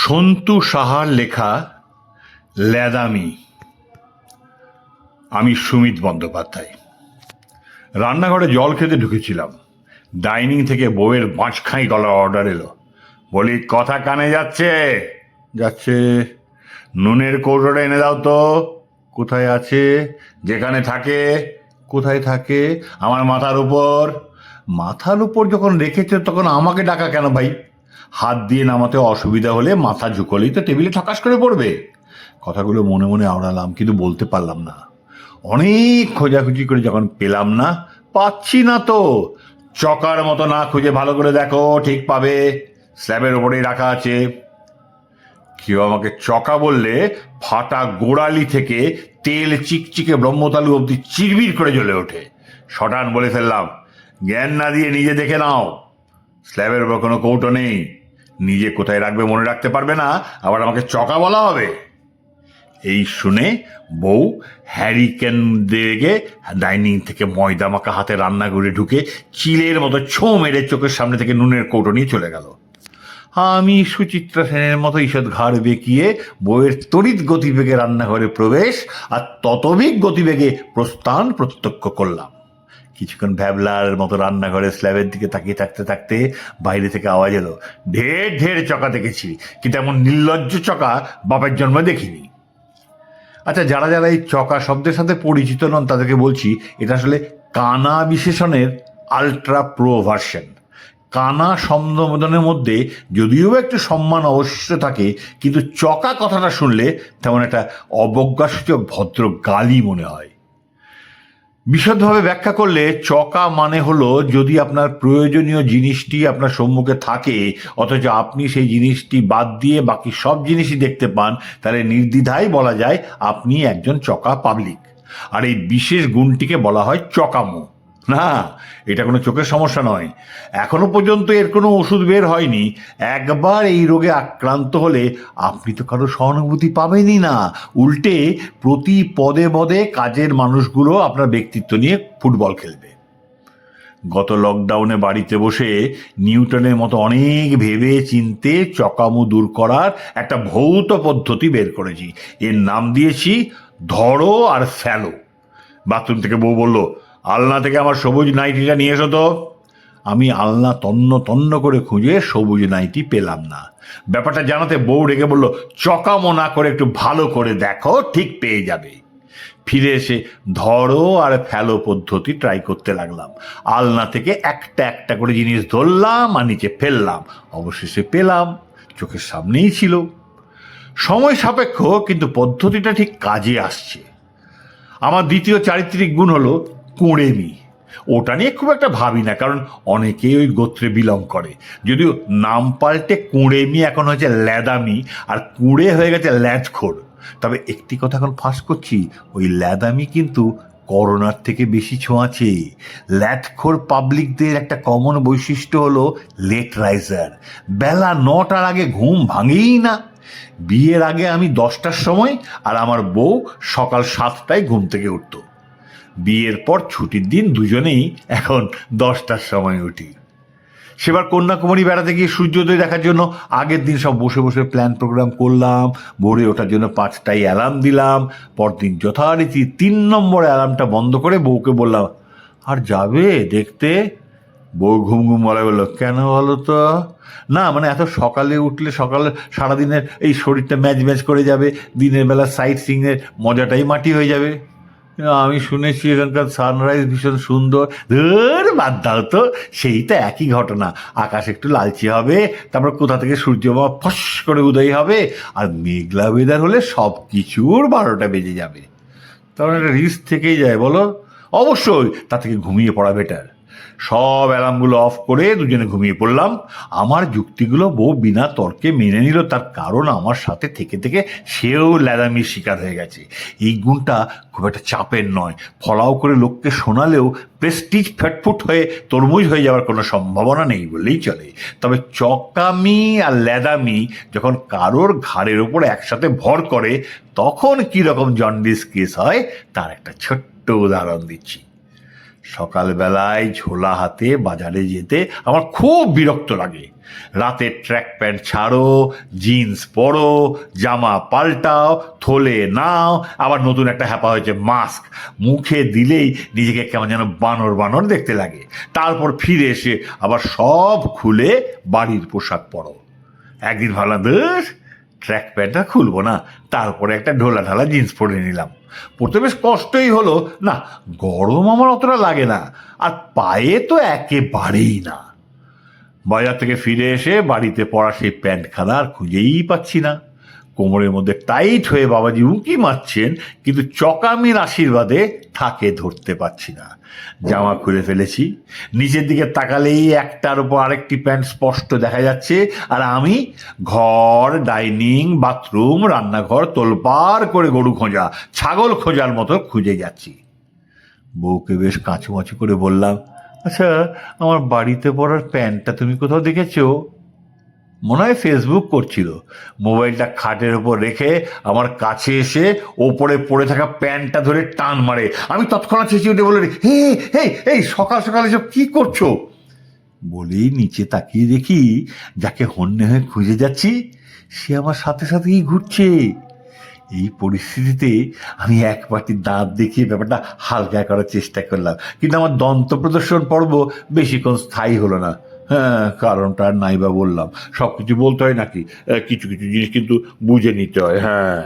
সন্তু সাহার লেখা ল্যাদামি। আমি সুমিত বন্দ্যোপাধ্যায়। রান্নাঘরে জল খেতে ঢুকেছিলাম। ডাইনিং থেকে বউয়ের মাঝখাই গলার অর্ডার এলো। বলি, কথা কানে যাচ্ছে? যাচ্ছে। নুনের কৌটোটা এনে দাও তো। কোথায় আছে? যেখানে থাকে। কোথায় থাকে? আমার মাথার উপর। মাথার উপর যখন রেখেছে তখন আমাকে ডাকা কেন ভাই? হাত দিয়ে নামাতে অসুবিধা হলে মাথা ঝুঁকলেই তো টেবিলে ঠকাস করে পড়বে। কথাগুলো মনে মনে আওড়ালাম, কিন্তু বলতে পারলাম না। অনেক খোঁজাখুঁজি করে যখন পেলাম না, পাচ্ছি না তো। চকার মতো না খুঁজে ভালো করে দেখো, ঠিক পাবে। স্ল্যাবের ওপরেই রাখা আছে। কেউ আমাকে চকা বললে ফাটা গোড়ালি থেকে তেল চিকচিকে ব্রহ্মতালু অব্দি চিরবির করে জ্বলে ওঠে। শটান বলে ফেললাম, জ্ঞান না দিয়ে নিজে দেখে নাও। স্ল্যাবের ওপর কোনো কৌটো নেই। নিজে কোথায় রাখবে মনে রাখতে পারবে না, আবার আমাকে চকা বলা হবে? এই শুনে বউ হ্যারিকেন দিয়ে ডাইনিং থেকে ময়দা মাখা হাতে রান্নাঘরে ঢুকে চিলের মতো ছোঁ মেরে চোখের সামনে থেকে নুনের কৌটো নিয়ে চলে গেল। আমি সুচিত্রা সেনের মতো ঈষৎ ঘাড় বেঁকিয়ে বউয়ের তড়িৎ গতিবেগে রান্নাঘরে প্রবেশ আর ততোধিক গতিবেগে প্রস্থান প্রত্যক্ষ করলাম। কিছুক্ষণ ভ্যাবলার মতো রান্নাঘরে স্ল্যাবের দিকে তাকিয়ে থাকতে থাকতে বাইরে থেকে আওয়াজ এলো, ঢের ঢের চকা দেখেছি, কিন্তু এমন নির্লজ্জ চকা বাপের জন্মে দেখিনি। আচ্ছা, যারা যারা এই চকা শব্দের সাথে পরিচিত নন তাদেরকে বলছি, এটা আসলে কানা বিশেষণের আলট্রা প্রো ভার্সন। কানা সম্বোধনের মধ্যে যদিও একটু সম্মান অবশিষ্ট থাকে, কিন্তু চকা কথাটা শুনলে তেমন একটা অবজ্ঞাসূচক ভদ্র গালি মনে হয়। বিশদভাবে ব্যাখ্যা করলে চকা মানে হলো, যদি আপনার প্রয়োজনীয় জিনিসটি আপনার সম্মুখে থাকে অথচ আপনি সেই জিনিসটি বাদ দিয়ে বাকি সব জিনিসই দেখতে পান, তাহলে নির্দ্বিধায় বলা যায় আপনি একজন চকা পাবলিক। আর এই বিশেষ গুণটিকে বলা হয় চকামো। না, এটা কোনো চোখের সমস্যা নয়। এখনো পর্যন্ত এর কোনো ওষুধ বের হয়নি। একবার এই রোগে আক্রান্ত হলে আপনি তো কারো সহানুভূতি পাবেনই না। উল্টে প্রতি পদে পদে কাজের মানুষগুলো আপনার ব্যক্তিত্ব নিয়ে ফুটবল খেলবে। গত লকডাউনে বাড়িতে বসে নিউটনের মতো অনেক ভেবে চিনতে চকামো দূর করার একটা ভৌত পদ্ধতি বের করেছি। এর নাম দিয়েছি ধরো আর ফেলো। বাথরুম থেকে বউ বলল, আলনা থেকে আমার সবুজ নাইটিটা নিয়ে এসো তো। আমি আলনা তন্ন তন্ন করে খুঁজে সবুজ নাইটি পেলাম না। ব্যাপারটা জানাতে বউ রেগে বলল, চকামো না করে একটু ভালো করে দেখো, ঠিক পেয়ে যাবে। ফিরে এসে ধরো আর ফেলো পদ্ধতি ট্রাই করতে লাগলাম। আলনা থেকে একটা একটা করে জিনিস ধরলাম আর নিচে ফেললাম। অবশেষে পেলাম, চোখের সামনেই ছিল। সময় সাপেক্ষ, কিন্তু পদ্ধতিটা ঠিক কাজে আসছে। আমার দ্বিতীয় চারিত্রিক গুণ হলো কুঁড়েমি। ওটা নিয়ে খুব একটা ভাবি না, কারণ অনেকেই ওই গোত্রে বিলং করে। যদিও নাম পাল্টে কুঁড়েমি এখন হয়েছে ল্যাদামি, আর কুঁড়ে হয়ে গেছে ল্যাজখোর। তবে একটি কথা এখন ফাঁস করছি, ওই ল্যাদামি কিন্তু করোনার থেকে বেশি ছোঁয়াছে। ল্যাটখোর পাবলিকদের একটা কমন বৈশিষ্ট্য হলো লেট রাইজার। বেলা 9টার আগে ঘুম ভাঙেই না। বিয়ের আগে আমি 10টার সময় আর আমার বউ সকাল 7টায় ঘুম থেকে উঠত। বিয়ের পর ছুটির দিন দুজনেই এখন 10টার সময় উঠি। সেবার কন্যাকুমারী বেড়াতে গিয়ে সূর্যোদয় দেখার জন্য আগের দিন সব বসে বসে প্ল্যান প্রোগ্রাম করলাম। ভোরে ওঠার জন্য 5টায় অ্যালার্ম দিলাম। পরদিন যথারীতি 3 নম্বর অ্যালার্মটা বন্ধ করে বউকে বললাম, আর যাবে দেখতে? বউ ঘুম ঘুম বলে বললো, কেন বলো তো? না মানে এত সকালে উঠলে সকালে সারাদিনের এই শরীরটা ম্যাচ ম্যাচ করে যাবে, দিনের বেলা সাইট সিংয়ের মজাটাই মাটি হয়ে যাবে। আমি শুনেছি এখানকার সানরাইজ ভীষণ সুন্দর। ধুর, বাদ দাও তো, সেই তো একই ঘটনা। আকাশ একটু লালচে হবে, তারপর কোথা থেকে সূর্যমা ফস করে উদয় হবে, আর মেঘলা ওয়েদার হলে সব কিছুর 12টা বেজে যাবে। তখন একটা রিস্ক থেকেই যায়, বলো? অবশ্যই তার থেকে ঘুমিয়ে পড়া বেটার। সব অ্যালার্মগুলো অফ করে দুজনে ঘুমিয়ে পড়লাম। আমার যুক্তিগুলো বউ বিনা তর্কে মেনে নিল, তার কারণ আমার সাথে থেকে থেকে সেও ল্যাদামির শিকার হয়ে গেছে। এই গুণটা খুব একটা চাপের নয়। ফলাও করে লোককে শোনালেও প্রেস্টিজ ফেটফুট হয়ে তরমুজ হয়ে যাওয়ার কোনো সম্ভাবনা নেই বললেই চলে। তবে চকামি আর ল্যাদামি যখন কারোর ঘাড়ের ওপর একসাথে ভর করে, তখন কীরকম জন্ডিস কেস হয় তার একটা ছোট্ট উদাহরণ দিচ্ছি। সকালবেলায় ঝোলা হাতে বাজারে যেতে আমার খুব বিরক্ত লাগে। রাতের ট্র্যাক প্যান্ট ছাড়ো, জিন্স পরো, জামা পাল্টাও, থলে নাও, আবার নতুন একটা হ্যাপা হয়েছে মাস্ক, মুখে দিলেই নিজেকে কেমন যেন বানর বানর দেখতে লাগে। তারপর ফিরে এসে আবার সব খুলে বাড়ির পোশাক পরো। একদিন ভাবলাম বেশ ট্র্যাক প্যান্টটা খুলবো না, তারপরে একটা ঢোলা ঢালা জিন্স পরে নিলাম। পরতে বেশ কষ্টই হলো, না গরম আমার অতটা লাগে না, আর পায়ে তো একেবারেই না। বাজার থেকে ফিরে এসে বাড়িতে পরা সেই প্যান্টখানা আর খুঁজেই পাচ্ছি না। কোমরের মধ্যে টাইট হয়ে বাবাজি উঁকি মারছেন, কিন্তু চকামির আশীর্বাদে থাকে ধরতে পারছি না। জামা খুলে ফেলেছি, নিচের দিকে তাকালেই একটার উপর আরেকটি প্যান্ট স্পষ্ট দেখা যাচ্ছে, আর আমি ঘর, ডাইনিং, বাথরুম, রান্নাঘর তোলপাড় করে গরু খোঁজা, ছাগল খোঁজার মতো খুঁজে যাচ্ছি। বউকে বেশ কাঁচুমাচু করে বললাম, আচ্ছা আমার বাড়িতে পরার প্যান্টটা তুমি কোথাও দেখেছো? মনে হয় ফেসবুক করছিল। মোবাইলটা খাটের ওপর রেখে আমার কাছে এসে ওপরে পড়ে থাকা প্যান্টটা ধরে টান মারে। আমি তৎক্ষণাৎ চেঁচিয়ে উঠে বলে, হে হে এই সকাল সকাল এসব কি করছো? বলেই নিচে তাকিয়ে দেখি যাকে হন্যে হয়ে খুঁজে যাচ্ছি সে আমার সাথে সাথেই ঘুরছে। এই পরিস্থিতিতে আমি এক পাটি দাঁত দেখিয়ে ব্যাপারটা হালকা করার চেষ্টা করলাম, কিন্তু আমার দন্ত প্রদর্শন পর্ব বেশিক্ষণ স্থায়ী হলো না। হ্যাঁ, কারণটা আর নাই বা বললাম, সব কিছু বলতে হয় নাকি? কিছু কিছু জিনিস কিন্তু বুঝে নিতে হয়। হ্যাঁ।